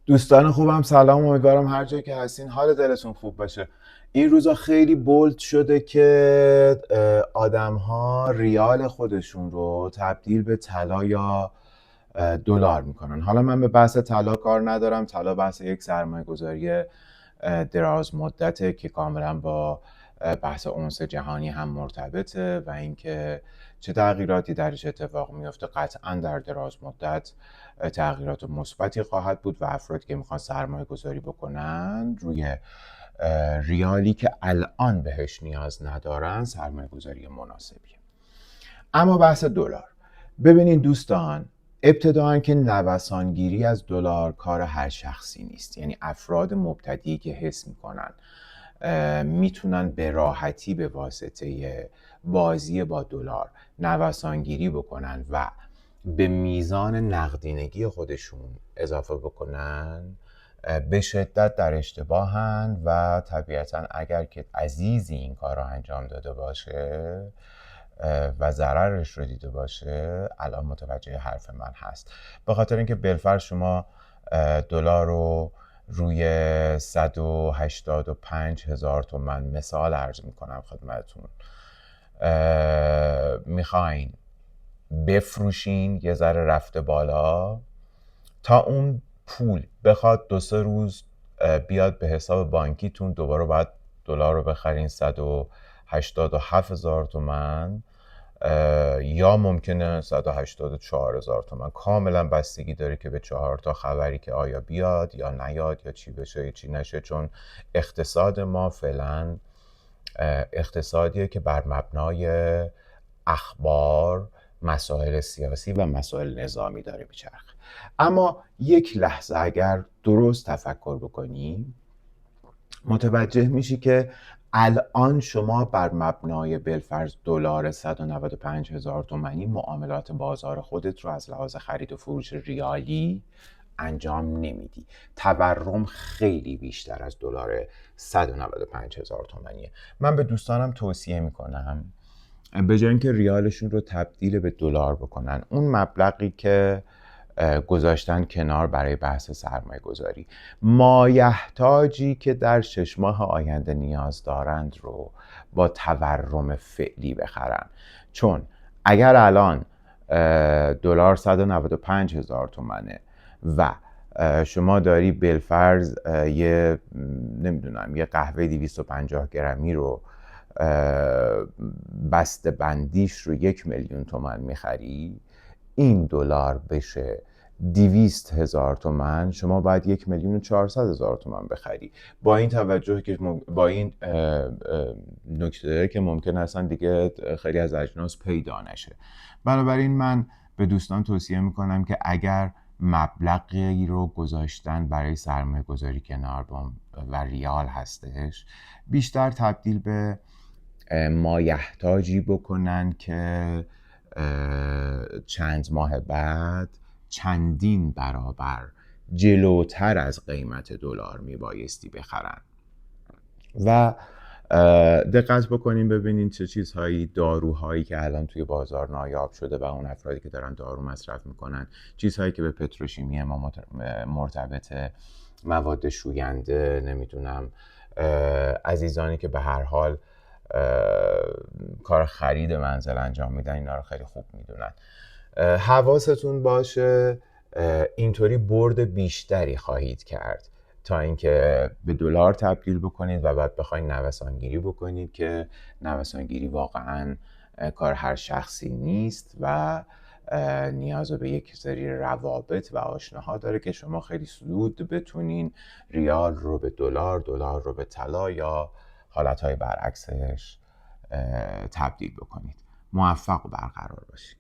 دوستان خوبم سلام، امیدوارم هر جایی که هستین حال دلتون خوب باشه. این روزا خیلی بولد شده که آدم ها ریال خودشون رو تبدیل به طلا یا دلار میکنن. حالا من به بحث طلا کار ندارم. طلا بحث یک سرمایه گذاری دراز مدته که کاملا با بحث اونس جهانی هم مرتبطه و اینکه چه تغییراتی درش اتفاق میفته قطعا در دراز مدت تغییرات مثبتی خواهد بود و افرادی که میخوان سرمایه گذاری بکنن روی ریالی که الان بهش نیاز ندارن سرمایه گذاری مناسبیه. اما بحث دلار، ببینین دوستان، ابتداً که نوسانگیری از دلار کار هر شخصی نیست. یعنی افراد مبتدی که حس میکنن میتونن به راحتی به واسطه بازی با دلار نوسانگیری بکنن و به میزان نقدینگی خودشون اضافه بکنن، به شدت در اشتباهن و طبیعتا اگر که عزیزی این کار رو انجام داده باشه و ضررش رو دیده باشه الان متوجه حرف من هست. به خاطر اینکه بالفرض شما دلار رو روی 185,000 تومان مثال عرض میکنم خدمتتون، میخواین بفروشین، یه ذره رفته بالا، تا اون پول بخواد 2-3 روز بیاد به حساب بانکیتون دوباره باید دلار رو بخرین 187,000 تومان یا ممکنه 184,000 تومان. کاملا بستگی داره که به 4 تا خبری که آیا بیاد یا نیاد یا چی بشه یا چی نشه، چون اقتصاد ما فعلا اقتصادیه که بر مبنای اخبار، مسائل سیاسی و مسائل نظامی داره میچرخه. اما یک لحظه اگر درست تفکر بکنی متوجه میشی که الان شما بر مبنای بالفرض دلار 195,000 تومانی معاملات بازار خودت رو از لحاظ خرید و فروش ریالی انجام نمیدی. تورم خیلی بیشتر از دلار 195,000 تومانیه. من به دوستانم توصیه میکنم به جای اینکه ریالشون رو تبدیل به دلار بکنن، اون مبلغی که گذاشتن کنار برای بحث سرمایه گذاری، مایحتاجی که در 6 ماه آینده نیاز دارند رو با تورم فعلی بخرن. چون اگر الان دلار 195,000 تومنه و شما داری بالفرض یه نمیدونم یه قهوه 250 گرمی رو بسته بندیش رو 1,000,000 تومان میخری، این دلار بشه 200,000 تومان، شما باید 1,400,000 تومان بخری. با این توجه که با این نکته داره که ممکن اصلا دیگه خیلی از اجناس پیدا نشه. بنابراین من به دوستان توصیه میکنم که اگر مبلغی رو گذاشتن برای سرمایه گذاری کنار و ریال هستش، بیشتر تبدیل به مایحتاجی بکنن که چند ماه بعد چندین برابر جلوتر از قیمت دلار میبایستی بخرن. و دقت بکنین ببینین چه چیزهایی، داروهایی که الان توی بازار نایاب شده و اون افرادی که دارن دارو مصرف میکنن، چیزهایی که به پتروشیمی ما مرتبطه، مواد شوینده، نمیدونم عزیزانی که به هر حال کار خرید منزل انجام میدن اینا رو خیلی خوب میدونن. حواستون باشه، اینطوری برد بیشتری خواهید کرد تا اینکه به دلار تبدیل بکنید و بعد بخواید نوسانگیری بکنید که نوسانگیری واقعا کار هر شخصی نیست و نیاز به یک سری روابط و آشناها داره که شما خیلی زود بتونین ریال رو به دلار، دلار رو به طلا یا حالتهای برعکسش تبدیل بکنید. موفق و برقرار باشید.